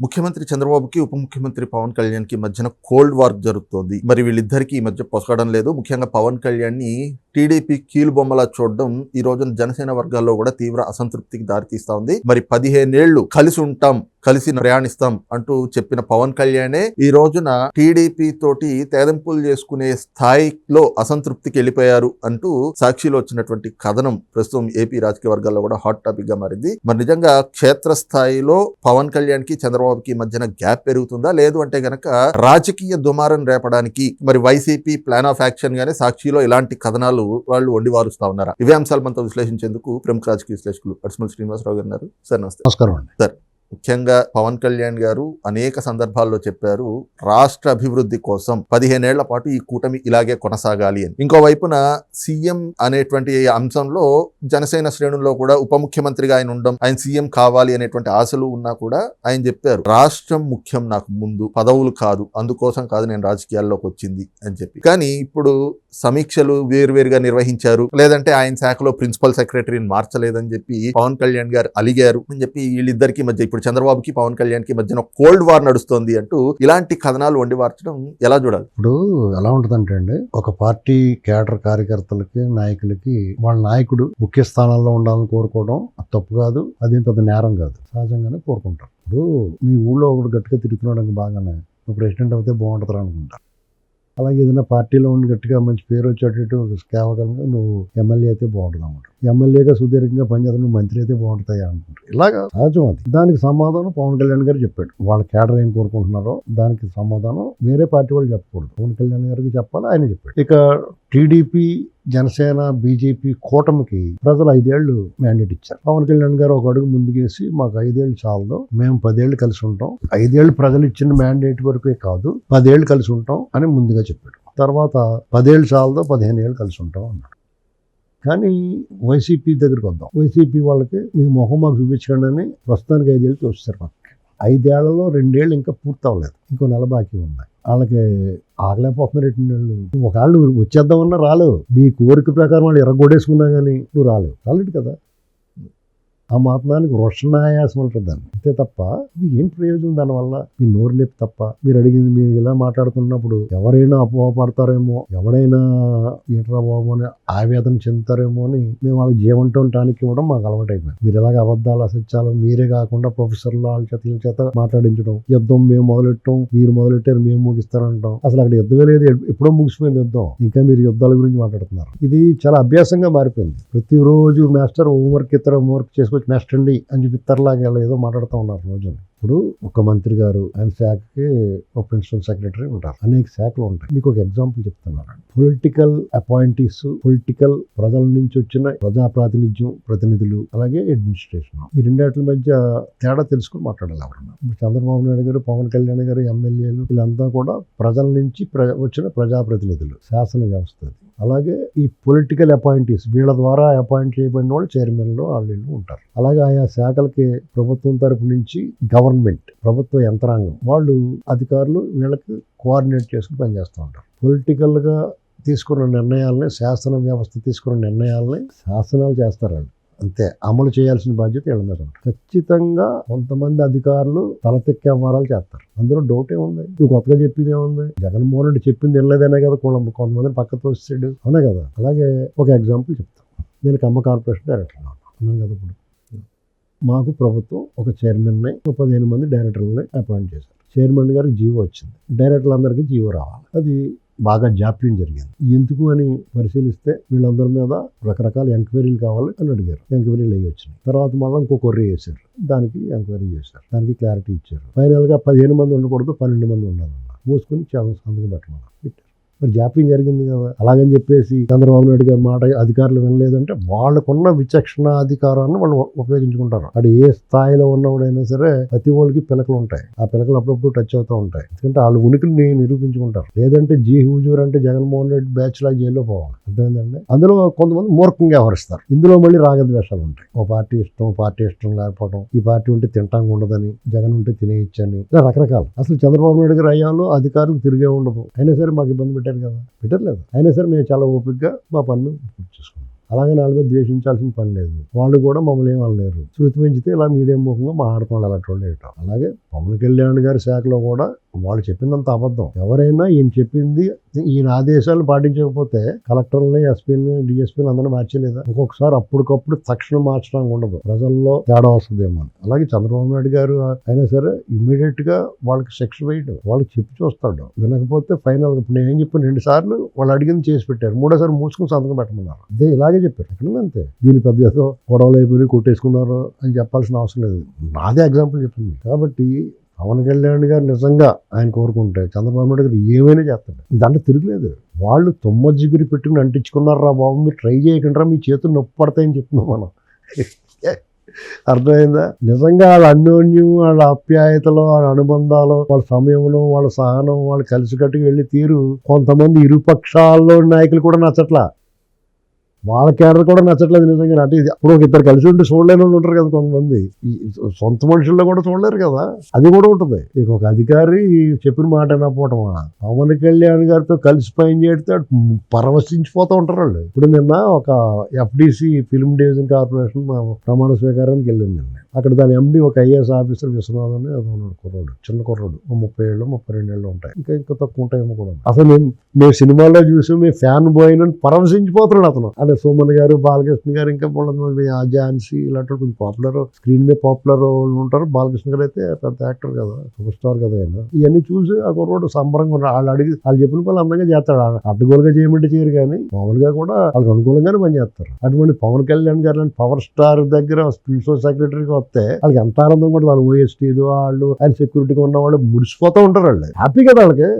ముఖ్యమంత్రి చంద్రబాబుకి ఉప ముఖ్యమంత్రి పవన్ కళ్యాణ్ కి మధ్యన కోల్డ్ వార్ జరుగుతోంది. మరి వీళ్ళిద్దరికి ఈ మధ్య పొసగడం లేదు. ముఖ్యంగా పవన్ కళ్యాణ్ ని టీడీపీ కీలుబొమ్మలా చూడడం ఈ రోజున జనసేన వర్గాల్లో కూడా తీవ్ర అసంతృప్తికి దారితీస్తా ఉంది. మరి 15 ఏళ్లు కలిసి ఉంటాం, కలిసి ప్రయాణిస్తాం అంటూ చెప్పిన పవన్ కళ్యాణే ఈ రోజున టీడీపీ తోటి తెగదెంపులు చేసుకునే స్థాయిలో అసంతృప్తికి వెళ్ళిపోయారు అంటూ సాక్షిలో వచ్చినటువంటి కథనం ప్రస్తుతం ఏపీ రాజకీయ వర్గాల్లో కూడా హాట్ టాపిక్ గా మారింది. మరి నిజంగా క్షేత్రస్థాయిలో పవన్ కళ్యాణ్ కి చంద్రబాబుకి మధ్యన గ్యాప్ పెరుగుతుందా, లేదు అంటే గనక రాజకీయ దుమారం రేపడానికి మరి వైసీపీ ప్లాన్ ఆఫ్ యాక్షన్ గానే సాక్షిలో ఇలాంటి కథనాలు వాళ్ళు వండివారుస్తా ఉన్నారా? ఇవే అంశాలు మనతో విశ్లేషించేందుకు ప్రముఖ రాజకీయ విశ్లేషకులు అడిసిమల్ శ్రీనివాసరావు గారు ఉన్నారు. సార్ నమస్తే. నమస్కారం అండి. సార్, ముఖ్యంగా పవన్ కళ్యాణ్ గారు అనేక సందర్భాల్లో చెప్పారు రాష్ట్ర అభివృద్ధి కోసం 15 ఏళ్ల పాటు ఈ కూటమి ఇలాగే కొనసాగాలి అని. ఇంకోవైపున సీఎం అనేటువంటి అంశంలో జనసేన శ్రేణుల్లో కూడా ఉప ముఖ్యమంత్రిగా ఆయన ఉండడం, ఆయన సీఎం కావాలి అనేటువంటి ఆశలు ఉన్నా కూడా ఆయన చెప్పారు రాష్ట్రం ముఖ్యం, నాకు ముందు పదవులు కాదు, అందుకోసం కాదు నేను రాజకీయాల్లోకి వచ్చింది అని చెప్పి. కానీ ఇప్పుడు సమీక్షలు వేరువేరుగా నిర్వహించారు, లేదంటే ఆయన శాఖలో ప్రిన్సిపల్ సెక్రటరీని మార్చలేదని చెప్పి పవన్ కళ్యాణ్ గారు అలిగారు అని చెప్పి వీళ్ళిద్దరికి మధ్య ఇప్పుడు చంద్రబాబుకి పవన్ కళ్యాణ్ కి మధ్యన కోల్డ్ వార్ నడుస్తోంది అంటూ ఇలాంటి కథనాలు వండి వార్చడం ఎలా చూడాలి? ఇప్పుడు ఎలా ఉంటుందంటే అండి, ఒక పార్టీ కేడర్ కార్యకర్తలకి నాయకులకి వాళ్ళ నాయకుడు ముఖ్య స్థానాల్లో ఉండాలని కోరుకోవడం తప్పు కాదు, అదేం పెద్ద నేరం కాదు, సహజంగానే కోరుకుంటారు. ఇప్పుడు మీ ఊళ్ళో ఒకటి గట్టిగా తిరుగుతున్నాడు బాగానే, నువ్వు ప్రెసిడెంట్ అయితే బాగుంటుంది అనుకుంటారు. అలాగే ఏదైనా పార్టీలో ఉండి గట్టిగా మంచి పేరు వచ్చేటట్టు కేవలంగా నువ్వు ఎమ్మెల్యే అయితే బాగుంటుంది అనమాట. ఎమ్మెల్యేగా సుదీర్ఘంగా పనిచేద్దాం, నువ్వు మంత్రి అయితే బాగుంటాయి అనుకుంటారు. ఇలాగా సహజం అది. దానికి సమాధానం పవన్ కళ్యాణ్ గారు చెప్పాడు. వాళ్ళ కేడర్ ఏం కోరుకుంటున్నారో దానికి సమాధానం వేరే పార్టీ వాళ్ళు చెప్పకూడదు, పవన్ కళ్యాణ్ గారికి చెప్పాలి, ఆయన చెప్పాడు. ఇక టీడీపీ, జనసేన, బీజేపీ కూటమికి ప్రజలు 5 ఏళ్లు మ్యాండేట్ ఇచ్చారు. పవన్ కళ్యాణ్ గారు ఒక అడుగు ముందుకేసి మాకు 5 ఏళ్ళు చాలదు, మేము 10 ఏళ్ళు కలిసి ఉంటాం, 5 ఏళ్ళు ప్రజలు ఇచ్చిన మ్యాండేట్ వరకే కాదు 10 ఏళ్ళు కలిసి ఉంటాం అని ముందుగా చెప్పాడు. తర్వాత 10 ఏళ్ళు చాలదు 15 ఏళ్ళు కలిసి ఉంటాం అన్నాడు. కానీ వైసీపీ దగ్గరికి వద్దాం. వైసీపీ వాళ్ళకి మీ మొహం మాకు చూపించండి అని ప్రస్తుతానికి 5 ఏళ్ళు చూస్తారు. పక్కకి 5 ఏళ్లలో 2 ఏళ్ళు ఇంకా పూర్తి అవ్వలేదు, ఇంకో నెల బాకీ ఉంది. వాళ్ళకి ఆగలేకపోతున్నారు. 2 నెలలు ఒకవేళ నువ్వు వచ్చేద్దామన్నా రాలేవు. మీ కోరిక ప్రకారం వాళ్ళు ఎర్రగొడేసుకున్నా కానీ నువ్వు రాలేడు కదా. ఆ మాత్రానికి వృషణాయాసం ఉంటుంది దాన్ని, అంతే తప్ప మీకు ఏం ప్రయోజనం దానివల్ల? మీ నోరు నొప్పి తప్ప. మీరు అడిగింది, మీరు ఇలా మాట్లాడుతున్నప్పుడు ఎవరైనా అపోహపడతారేమో, ఎవడైనా ఏంట్రా బాబు అని ఆవేదన చెందుతారేమో అని మేము వాళ్ళకి జీవంతో టానిక్ ఇవ్వడం మాకు అలవాటు అయిపోయింది. మీరు ఎలాగ అబద్ధాలు అసత్యాలు మీరే కాకుండా ప్రొఫెసర్లు వాళ్ళ చేత మాట్లాడించడం, యుద్ధం మేము మొదలెట్టడం, మీరు మొదలెట్టారు మేము ముగిస్తారంటాం. అసలు అక్కడ యుద్ధమే లేదు, ఎప్పుడో ముగిసిపోయింది యుద్ధం, ఇంకా మీరు యుద్ధాల గురించి మాట్లాడుతున్నారు. ఇది చాలా అభ్యాసంగా మారిపోయింది. ప్రతిరోజు మాస్టర్ హోంవర్క్ ఇతర హోంవర్క్ చేసుకొచ్చి నెక్స్ట్ అండి అని చెప్పిత్తరలాగా ఏదో మాట్లాడుతూ ఉన్నారు రోజున. ఇప్పుడు ఒక మంత్రి గారు ఆయన శాఖకి ఒక ప్రిన్సిపల్ సెక్రటరీ ఉంటారు, అనేక శాఖలు ఉంటాయి. మీకు ఒక ఎగ్జాంపుల్ చెప్తున్నాను. పొలిటికల్ అపాయింటీస్, పొలిటికల్ ప్రజల నుంచి వచ్చిన ప్రజాప్రాతినిధ్యం ప్రతినిధులు, అలాగే అడ్మినిస్ట్రేషన్, ఈ రెండాటి మధ్య తేడా తెలుసుకుని మాట్లాడాలి ఎవరన్నా. ఇప్పుడు చంద్రబాబు నాయుడు గారు, పవన్ కళ్యాణ్ గారు, ఎమ్మెల్యేలు వీళ్ళంతా కూడా ప్రజల నుంచి వచ్చిన ప్రజాప్రతినిధులు, శాసన వ్యవస్థ. అలాగే ఈ పొలిటికల్ అపాయింటీస్, వీళ్ళ ద్వారా అపాయింట్ చేయబడిన వాళ్ళు చైర్మన్లు వాళ్ళు ఉంటారు. అలాగే ఆయా శాఖలకి ప్రభుత్వం తరపు నుంచి గవర్నమెంట్, ప్రభుత్వ యంత్రాంగం వాళ్ళు అధికారులు వీళ్ళకి కోఆర్డినేట్ చేసుకుని పనిచేస్తూ ఉంటారు. పొలిటికల్గా తీసుకున్న నిర్ణయాలని, శాసన వ్యవస్థ తీసుకున్న నిర్ణయాలని శాసనాలు చేస్తారు వాళ్ళు, అంతే. అమలు చేయాల్సిన బాధ్యత వీళ్ళ మీద ఉంటుంది. ఖచ్చితంగా కొంతమంది అధికారులు తలతెక్కే వ్యవహారాలు చేస్తారు, అందులో డౌట్ ఏముంది? నువ్వు కొత్తగా చెప్పింది ఏముంది? జగన్మోహన్ రెడ్డి చెప్పింది వినలేదనే కదా కొంతమంది పక్కతో వచ్చాడు, అవునా కదా. అలాగే ఒక ఎగ్జాంపుల్ చెప్తాను. నేను కమ్మ కార్పొరేషన్ డైరెక్టర్గా ఉన్నాను కదా. ఇప్పుడు మాకు ప్రభుత్వం ఒక చైర్మన్ని, 15 మంది డైరెక్టర్లని అపాయింట్ చేశారు. చైర్మన్ గారికి జీవో వచ్చింది, డైరెక్టర్లందరికీ జీవో రావాలి. అది బాగా జాప్యం జరిగింది. ఎందుకు అని పరిశీలిస్తే వీళ్ళందరి మీద రకరకాల ఎంక్వైరీలు కావాలి అని అడిగారు. ఎంక్వైరీలు అయ్యి వచ్చినాయి. తర్వాత మళ్ళీ ఇంకో కొర్రీ వేశారు, దానికి ఎంక్వైరీ చేశారు, దానికి క్లారిటీ ఇచ్చారు. ఫైనల్గా 15 మంది ఉండకూడదు, 12 మంది ఉండాలన్నారు. మూసుకుని చాలా సంతకం పెట్టమన్నారు, పెట్టారు. మరి జాప్యం జరిగింది కదా. అలాగని చెప్పేసి చంద్రబాబు నాయుడు గారి మాట అధికారులు వినలేదంటే వాళ్ళకున్న విచక్షణ అధికారాన్ని వాళ్ళు ఉపయోగించుకుంటారు. అక్కడ ఏ స్థాయిలో ఉన్నవాడైనా సరే ప్రతి వాళ్ళకి పిలకలు ఉంటాయి, ఆ పిలకలు అప్పుడప్పుడు టచ్ అవుతూ ఉంటాయి. ఎందుకంటే వాళ్ళు ఉనికిని నిరూపించుకుంటారు. లేదంటే జీ హుజూర్ అంటే జగన్మోహన్ రెడ్డి బ్యాచ్ లా జైల్లో పోవాలి, అర్థమైందండి. అందులో కొంతమంది మూర్ఖంగా వ్యవహరిస్తారు. ఇందులో మళ్ళీ రాగద్వేషాలు ఉంటాయి. ఓ పార్టీ ఇష్టం లేకపోవడం, ఈ పార్టీ ఉంటే తింటాంగా ఉండదని, జగన్ ఉంటే తినేయచ్చని, ఇలా రకరకాలు. అసలు చంద్రబాబు నాయుడు గారి అయ్యాలో అధికారులు తిరిగే ఉండదు, అయినా సరే మాకు ఇబ్బంది పెట్టారు కదా, పెట్టలేదు. అయినా సరే మేము చాలా ఓపికగా మా పని మేము పూర్తి చేసుకున్నాం. అలాగే వాళ్ళ మీద ద్వేషించాల్సిన పని లేదు. వాళ్ళు కూడా మమ్మల్ని ఏం అనలేరు. శృతి పెంచితే ఇలా మీడియం ముఖంగా మాట్లాడుకోవాలి అలాంటి వాళ్ళు ఏటో. అలాగే పవన్ కళ్యాణ్ గారి శాఖలో కూడా వాళ్ళు చెప్పిందంత అబద్ధం. ఎవరైనా ఈయన చెప్పింది ఈయన ఆదేశాలు పాటించకపోతే కలెక్టర్లని, ఎస్పీని, డిఎస్పీని అందరినీ మార్చలేదా? ఒక్కొక్కసారి అప్పటికప్పుడు తక్షణం మార్చడం ఉండదు, ప్రజల్లో తేడా వస్తుందేమో అని. అలాగే చంద్రబాబు నాయుడు గారు అయినా సరే ఇమ్మీడియట్ గా వాళ్ళకి శిక్ష వేయడం, వాళ్ళకి చెప్పి చూస్తాడు. వినకపోతే ఫైనల్ ఇప్పుడు నేను ఏం చెప్పాను, 2 సార్లు వాళ్ళు అడిగింది చేసి పెట్టారు, 3ఓసారి మూసుకుని సంతకం పెట్టమన్నారు. అదే ఇలాగే చెప్పారు. ఎక్కడ అంతే. దీని పెద్ద ఏదో గొడవలు అయిపోయి కొట్టేసుకున్నారు అని చెప్పాల్సిన అవసరం లేదు. నాదే ఎగ్జాంపుల్ చెప్పింది. కాబట్టి పవన్ కళ్యాణ్ గారు నిజంగా ఆయన కోరుకుంటే చంద్రబాబు నాయుడు గారు ఏమైనా చేస్తాడు. దాంట్లో తిరగలేదు. వాళ్ళు జిగురి పెట్టుకుని అంటించుకున్నారా బాబు, మీరు ట్రై చేయకుండా మీ చేతులు నొప్పి పడతాయని చెప్తున్నాం మనం. అర్థమైందా? నిజంగా వాళ్ళ అన్యోన్యం, వాళ్ళ ఆప్యాయతలో, వాళ్ళ అనుబంధాలు, వాళ్ళ సమయంలో, వాళ్ళ సహనం, వాళ్ళు కలిసికట్టుకు వెళ్ళి తీరు కొంతమంది ఇరుపక్షాల్లో నాయకులు కూడా నచ్చట్లా. వాళ్ళ క్యాడర్ కూడా నచ్చట్లేదు నిజంగా. అంటే ఇది ఇప్పుడు ఒక ఇద్దరు కలిసి ఉంటే చూడలేని వాళ్ళు ఉంటారు కదా కొంతమంది, ఈ సొంత మనుషుల్లో కూడా చూడలేరు కదా, అది కూడా ఉంటుంది. ఇక ఒక అధికారి చెప్పిన మాట వినకపోవటమా, పవన్ కళ్యాణ్ గారితో కలిసి పని చేస్తే పరవశించిపోతూ ఉంటారు వాళ్ళు. ఇప్పుడు నిన్న ఒక FDC ఫిల్మ్ డివిజన్ కార్పొరేషన్ ప్రమాణ స్వీకారానికి వెళ్ళింది నిన్న. అక్కడ దాని MD ఒక IAS ఆఫీసర్ విశ్వనాథ్ అని అది ఉన్నాడు, కుర్రాడు, చిన్న కుర్రాడు, 30 ఏళ్ళు 32 ఏళ్ళు ఉంటాయి, ఇంకా తక్కువ ఉంటాయేమో కూడా. అసలు మేము సినిమాలో చూసి మేము ఫ్యాన్ బాయ్ అని పరవశించిపోతున్నాడు అతను. అంటే సుమన్ గారు, బాలకృష్ణ గారు, ఇంకా ఝాన్సీ ఇలాంటి కొంచెం పాపులర్, స్క్రీన్ మీద పాపులర్ వాళ్ళు ఉంటారు. బాలకృష్ణ గారు అయితే పెద్ద యాక్టర్ కదా, సూపర్ స్టార్ కదా ఆయన. ఇవన్నీ చూసి ఆ కుర్రాడు సంబరంగా ఉన్నాడు. వాళ్ళు చెప్పిన వాళ్ళు అందంగా చేస్తాడు. అడ్డగోలుగా చేయమంటే చేయరు, కానీ మామూలుగా కూడా వాళ్ళకి అనుకూలంగానే పని చేస్తారు. అటువంటి పవన్ కళ్యాణ్ గారు పవర్ స్టార్ దగ్గర ప్రిన్సిపల్ సెక్రటరీగా వస్తే వాళ్ళకి ఎంత ఆనందం కూడా. వాళ్ళు OSTలు వాళ్ళు ఆయన సెక్యూరిటీగా ఉన్న వాళ్ళు ముడిసిపోతూ ఉంటారు. వాళ్ళు హ్యాపీ కదా వాళ్ళకి.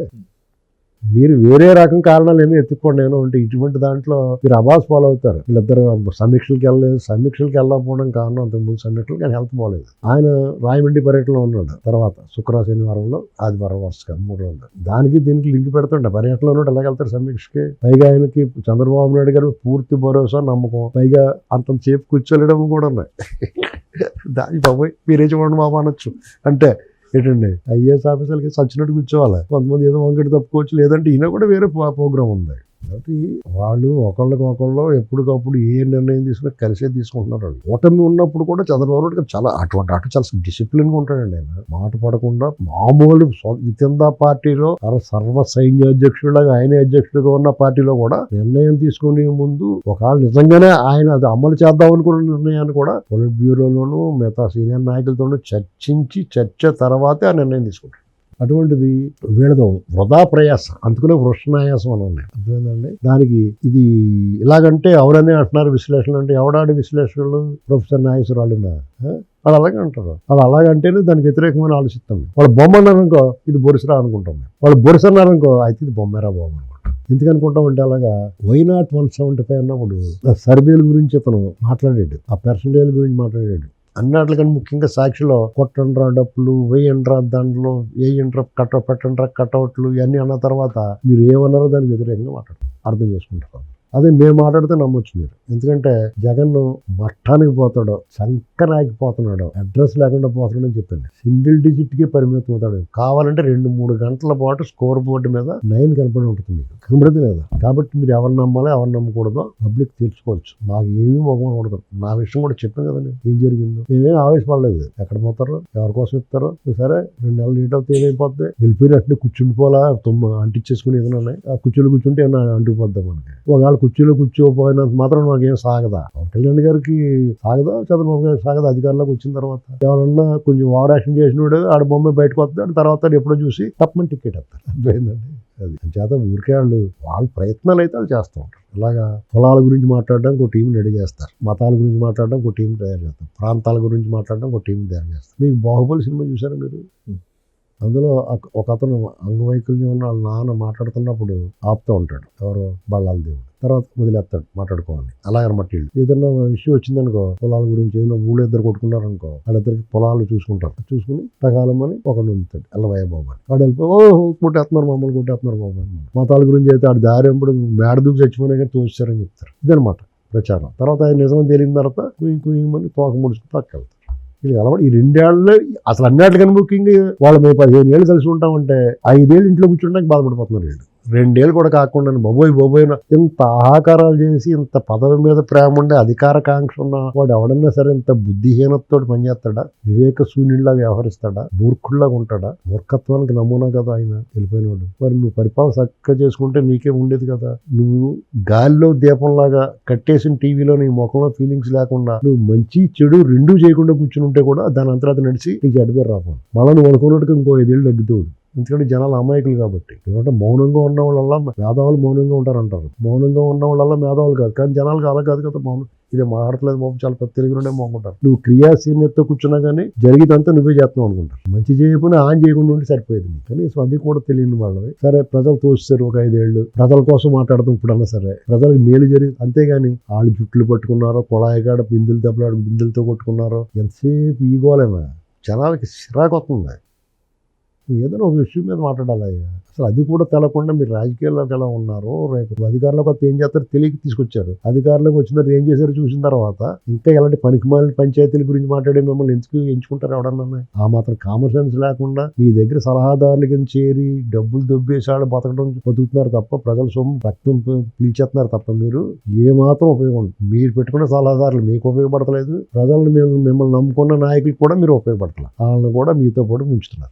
మీరు వేరే రకం కారణాలు ఏమో ఎత్తుక్కోండి ఏమో ఉంటే ఇటువంటి దాంట్లో మీరు అబాస్ ఫాలో అవుతారు. వీళ్ళిద్దరు సమీక్షలకు వెళ్ళలేదు. సమీక్షలకు వెళ్ళకపోవడం కారణం అంతకుముందు సమీక్షలు, కానీ హెల్త్ బాగలేదు. ఆయన రాయమండ్రి పర్యటనలో ఉన్నాడు. తర్వాత శనివారంలో ఆదివారం వరుసగా 3 రోజులు. దానికి దీనికి లింక్ పెడుతుండే. పర్యటనలో ఉన్నాడు, ఎలా వెళ్తారు సమీక్షకి? పైగా ఆయనకి చంద్రబాబు నాయుడు గారు పూర్తి భరోసా, నమ్మకం. పైగా అంత సేపు కూర్చోలేడం కూడా ఉన్నాయి. దాని బాబోయ్ మీరే చూడండి బాబు అనొచ్చు. అంటే ఏంటండి, IAS ఆఫీసర్లకి సచ్చినట్టు కూర్చోవాలి. కొంతమంది ఏదో వంకటి తప్పుకోవచ్చు, లేదంటే ఈయన కూడా వేరే ప్రోగ్రామ్ ఉంది. కాబట్టి వాళ్ళు ఒకళ్ళు ఎప్పటికప్పుడు ఏ నిర్ణయం తీసుకున్నా కలిసే తీసుకుంటున్నారు. వాళ్ళు ఓటమి ఉన్నప్పుడు కూడా చంద్రబాబు నాయుడు చాలా చాలా డిసిప్లిన్గా ఉంటాడండి. ఆయన మాట పడకుండా మామూలు విత్ ద పార్టీలో సర్వ సైన్యాధ్యక్షుడిగా ఆయనే అధ్యక్షుడిగా ఉన్న పార్టీలో కూడా నిర్ణయం తీసుకునే ముందు ఒకవేళ నిజంగానే ఆయన అది అమలు చేద్దాం అనుకున్న నిర్ణయాన్ని కూడా పొలిట్ బ్యూరోలోనూ మిగతా సీనియర్ నాయకులతోనూ చర్చ తర్వాతే ఆ నిర్ణయం తీసుకుంటారు. అటువంటిది వీళ్ళతో వృధా ప్రయాసం, అందుకనే వృషణాయాసం అని ఉన్నాయి. అర్థమైందండి? దానికి ఇది ఇలాగంటే ఎవరనే అంటున్నారు విశ్లేషణ. అంటే ఎవడాడి విశ్లేషణలు? ప్రొఫెసర్ నాగేశ్వరరావునా? వాళ్ళు అలాగే అంటారు. వాళ్ళు అలాగంటేనే దానికి వ్యతిరేకమైన ఆలోచిస్తాం. వాళ్ళు బొమ్మ అన్నారనుకో ఇది బొరిసరా అనుకుంటాం. వాళ్ళు బొరిస అన్నారనుకో అయితే ఇది బొమ్మరా బాబు అనుకుంటాం. ఎందుకు అనుకుంటాం అంటే అలాగా Y0 175 అన్నప్పుడు సర్వేల గురించి అతను మాట్లాడాడు, ఆ పర్సంటేజ్ గురించి మాట్లాడాడు. అన్నిటికన్నా ముఖ్యంగా సాక్షిలో కొట్టండ్రా డప్పులు, వేయండ్రా దండలు, వేయండ్రా పెట్టండ్రా కటౌట్లు ఇవన్నీ అన్న తర్వాత మీరు ఏమన్నారో దానికి వ్యతిరేకంగా అర్థం చేసుకుంటారు. అదే మేము మాట్లాడితే నమ్మొచ్చు మీరు. ఎందుకంటే జగన్ మట్టానికి పోతాడో, సంకరాకి పోతున్నాడో, అడ్రస్ లేకుండా పోతున్నాడో అని చెప్పండి. సింగిల్ డిజిట్కే పరిమితం అవుతాడు. కావాలంటే 2-3 గంటల పాటు స్కోర్ బోర్డు మీద 9 కనపడి ఉంటుంది, మీకు కనపడదు లేదా? కాబట్టి మీరు ఎవరు నమ్మాలో ఎవరు నమ్మకూడదో పబ్లిక్ తెలుసుకోవచ్చు. మాకు ఏమీ మొగం ఉండదు. నా విషయం కూడా చెప్పాను కదండి, ఏం జరిగిందో. మేమేం ఆవేశపడలేదు. ఎక్కడ పోతారో, ఎవరి కోసం ఇస్తారో, సరే 2 నెలలు లేట్ అవుతే ఏమైపోద్ది, వెళ్ళిపోయినట్టు కూర్చుండిపోలా, అంటించేసుకుని ఏదైనా ఆ కూర్చొని కూర్చుంటే ఏమన్నా అంటుకుపోద్దాం మనకి. ఒకవేళ కుర్చీలో కూర్చోపోయినంత మాత్రం మాకేం సాగదా? పవన్ కళ్యాణ్ గారికి సాగదా, చంద్రబాబు గారికి సాగదా? అధికారంలోకి వచ్చిన తర్వాత ఎవరన్నా కొంచెం ఓవర్ యాక్షన్ చేసినాడు ఆడ బొమ్మ బయటకు వస్తాడు, తర్వాత ఎప్పుడో చూసి తప్పని టికెట్ వస్తారు. అర్థమైందండి? అది చేత ఊరికే వాళ్ళ ప్రయత్నాలు అయితే వాళ్ళు చేస్తూ ఉంటారు. ఇలాగా కులాల గురించి మాట్లాడడానికి ఒక టీం రెడీ చేస్తారు, మతాల గురించి మాట్లాడడానికి ఒక టీం తయారు చేస్తారు, ప్రాంతాల గురించి మాట్లాడడానికి ఒక టీం తయారు చేస్తారు. మీకు బాహుబలి సినిమా చూసారా మీరు? అందులో ఒక అతను అంగవైకల్యం ఉన్న వాళ్ళ నాన్న మాట్లాడుతున్నప్పుడు ఆపుతూ ఉంటాడు, ఎవరో బళ్ళాల దేవుడు. తర్వాత వదిలేస్తాడు మాట్లాడుకోవాలి. అలాగనమాట వీళ్ళు ఏదైనా విషయం వచ్చిందనుకో, పొలాల గురించి ఏదైనా ఊళ్ళో ఇద్దరు కొట్టుకున్నారనుకో, వాళ్ళిద్దరికి పొలాలు చూసుకుంటారు. చూసుకుని తగాలమని ఒకడు వెళ్తాడు, ఎల్లవయ్య బాబు అని. వాడు వెళ్ళిపోయి కొట్టేస్తున్నారు మమ్మల్ని, కొట్టేస్తున్నారు బాబు అని. మతాల గురించి అయితే ఆడు దారి ఎప్పుడు మేడ దూకి చచ్చిపోయినా కానీ తోచారని చెప్తారు. ఇదనమాట ప్రచారం. తర్వాత ఆయన నిజం తేలిన తర్వాత కుయ్యమని తోక ముడుచుకుని పక్కకెళ్తారు. వీళ్ళు అలవాటు. ఈ 2 ఏళ్ళలో అసలు అన్నిటికన్నా ముఖ్యంగా వాళ్ళు మేము 15 ఏళ్ళు కలిసి ఉంటామంటే 5 ఏళ్ళు ఇంట్లో కూర్చుంటానికి బాధపడిపోతున్నారు వీళ్ళు. 2 ఏళ్ళు కూడా కాకుండా బొబోయ్ ఇంత ఆహాకారాలు చేసి ఇంత పదవి మీద ప్రేమ ఉండే అధికార కాంక్ష ఉన్న వాడు ఎవడన్నా సరే ఇంత బుద్ధిహీనతతో పనిచేస్తాడా, వివేక శూన్యుడిలాగా వ్యవహరిస్తాడా, మూర్ఖుడిలాగా ఉంటాడా? మూర్ఖత్వానికి నమూనా కదా ఆయన వెళ్ళిపోయినవాడు. మరి నువ్వు పరిపాలన చక్కగా చేసుకుంటే నీకే ఉండేది కదా. నువ్వు గాలిలో దీపంలాగా కట్టేసిన టీవీలో నీ ముఖంలో ఫీలింగ్స్ లేకుండా నువ్వు మంచి చెడు రెండూ చేయకుండా కూర్చుని ఉంటే కూడా దాని అంతరాత నడిచి నీకు అడిపేరు రాపో. మళ్ళీ నువ్వు అనుకున్నట్టుగా ఇంకో 5 ఏళ్ళు తగ్గుతాడు. ఎందుకంటే జనాలు అమాయకులు కాబట్టి. ఏమంటే మౌనంగా ఉన్న వాళ్ళ మేధావులు మౌనంగా ఉంటారంటారు. మౌనంగా ఉన్న వాళ్ళ మేధావులు కాదు, కానీ జనాలకు అలా కాదు కదా. మౌనం ఇది మాట్లాడలేదు బాబు, చాలా పెద్ద తెలుగులోనే మోకుంటారు. నువ్వు క్రియాశీలతతో కూర్చున్నా కానీ జరిగినంతా నువ్వే చేస్తున్నావు అనుకుంటారు. మంచి చేయకపోయినా ఆన్ చేయకుండా ఉంటే సరిపోయేది. కనీసం అది కూడా తెలియని వాళ్ళవి. సరే ప్రజలు తోస్తారు ఒక 5 ఏళ్ళు, ప్రజల కోసం మాట్లాడతాం ఇప్పుడన్నా సరే, ప్రజలకు మేలు జరిగి అంతేగాని వాళ్ళు జుట్లు పట్టుకున్నారో, కొళాయిగాడ బిందెలతో కొట్టుకున్నారో, ఎంతసేపు ఈగోలేనా జనాలకి చిరాకు వస్తుంది. ఏదైనా ఒక విషయం మీద మాట్లాడాలి. అసలు అది కూడా తెలకుండా మీరు రాజకీయాల్లోకి ఎలా ఉన్నారో, రేపు అధికారంలోకి వస్తే ఏం చేస్తారో తెలియక తీసుకొచ్చారు. అధికారంలోకి వచ్చిన తర్వాత ఏం చేశారో చూసిన తర్వాత ఇంకా ఎలాంటి పనికిమాలిన పంచాయతీల గురించి మాట్లాడే మిమ్మల్ని ఎందుకు ఎంచుకుంటారు ఎవడన్నా? ఆ మాత్రం కామన్ సెన్స్ లేకుండా మీ దగ్గర సలహాదారుల కింద చేరి డబ్బులు దొబ్బేసాడు బతుకుతున్నారు తప్ప, ప్రజల సొమ్ము రక్తం పీల్చేస్తున్నారు తప్ప మీరు ఏమాత్రం ఉపయోగం. మీరు పెట్టుకున్న సలహాదారులు మీకు ఉపయోగపడతలేదు, ప్రజలను మిమ్మల్ని నమ్ముకున్న నాయకులు కూడా మీరు ఉపయోగపడతలేదు. వాళ్ళని కూడా మీతో పాటు ఉంచుతున్నారు.